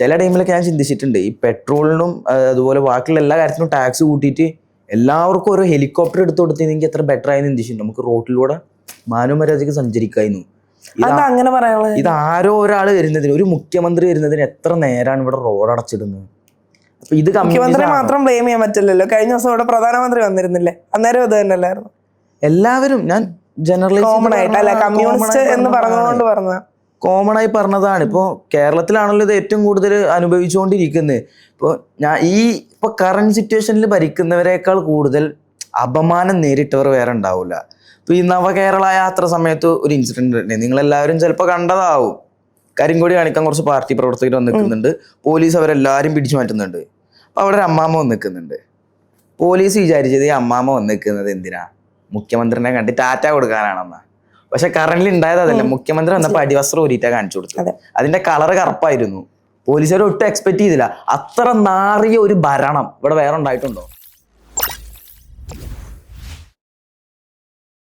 ചില ടൈമിലൊക്കെ ഞാൻ ചിന്തിച്ചിട്ടുണ്ട് ഈ പെട്രോളിനും അതുപോലെ ബാക്കിയുള്ള എല്ലാ കാര്യത്തിനും ടാക്സ് കൂട്ടിയിട്ട് എല്ലാവർക്കും ഓരോ ഹെലികോപ്റ്റർ എടുത്ത് കൊടുത്തിരുന്നെങ്കിൽ എത്ര ബെറ്റർ ആയെന്ന് ചിന്തിച്ചിട്ടുണ്ട്. നമുക്ക് റോട്ടിലൂടെ മാനുമര്യാദയ്ക്ക് സഞ്ചരിക്കായിരുന്നു. അങ്ങനെ പറയാനുള്ളത് ഇത് ആരോ ഒരാൾ വരുന്നതിന്, ഒരു മുഖ്യമന്ത്രി വരുന്നതിന് എത്ര നേരാണ് ഇവിടെ റോഡ് അടച്ചിടുന്നത്. അപ്പൊ ഇത് മുഖ്യമന്ത്രി മാത്രം ബ്ലെയിം ചെയ്യാൻ പറ്റില്ലല്ലോ. കഴിഞ്ഞ ദിവസം ഇവിടെ പ്രധാനമന്ത്രി വന്നിരുന്നില്ലേ, അന്നേരം ഇത് തന്നെയല്ലായിരുന്നു. എല്ലാവരും ഞാൻ കോമൺ ആയിട്ട് അല്ല, കമ്മ്യൂണിസ്റ്റ് എന്ന് പറഞ്ഞുകൊണ്ട് പറഞ്ഞ കോമൺ ആയി പറഞ്ഞതാണ്. ഇപ്പോൾ കേരളത്തിലാണല്ലോ ഇത് ഏറ്റവും കൂടുതൽ അനുഭവിച്ചുകൊണ്ടിരിക്കുന്നത്. ഇപ്പോൾ കറന്റ് സിറ്റുവേഷനിൽ ഭരിക്കുന്നവരെക്കാൾ കൂടുതൽ അപമാനം നേരിട്ടവർ വേറെ ഉണ്ടാവില്ല. ഇപ്പോൾ ഈ നവകേരള യാത്ര സമയത്ത് ഒരു ഇൻസിഡന്റ് ഉണ്ട്, നിങ്ങളെല്ലാവരും ചിലപ്പോൾ കണ്ടതാവും. കരിങ്കൊടി കാണിക്കാൻ കുറച്ച് പാർട്ടി പ്രവർത്തകർ വന്ന് നിൽക്കുന്നുണ്ട്, പോലീസ് അവരെല്ലാവരും പിടിച്ചു മാറ്റുന്നുണ്ട്. അപ്പോൾ അവിടെ ഒരു അമ്മാമ്മ വന്ന് നിൽക്കുന്നുണ്ട്. പോലീസ് വിചാരിച്ചത് ഈ അമ്മാമ്മ വന്ന് നിൽക്കുന്നത് എന്തിനാ, മുഖ്യമന്ത്രിനെ കണ്ട് ടാറ്റ കൊടുക്കാനാണെന്നാ. പക്ഷെ കറന്റ് ഉണ്ടായത് അതല്ല, മുഖ്യമന്ത്രി വന്നപ്പോൾ അടിവസ്ത്രം ഊരിയിട്ടാ കാണിച്ചു കൊടുത്തത്. അതിന്റെ കളറ് കറുപ്പായിരുന്നു. പോലീസുകാർ ഒട്ടും എക്സ്പെക്ട് ചെയ്തില്ല. അത്ര നാറിയ ഒരു ഭരണം ഇവിടെ വേറെ ഉണ്ടായിട്ടുണ്ടോ?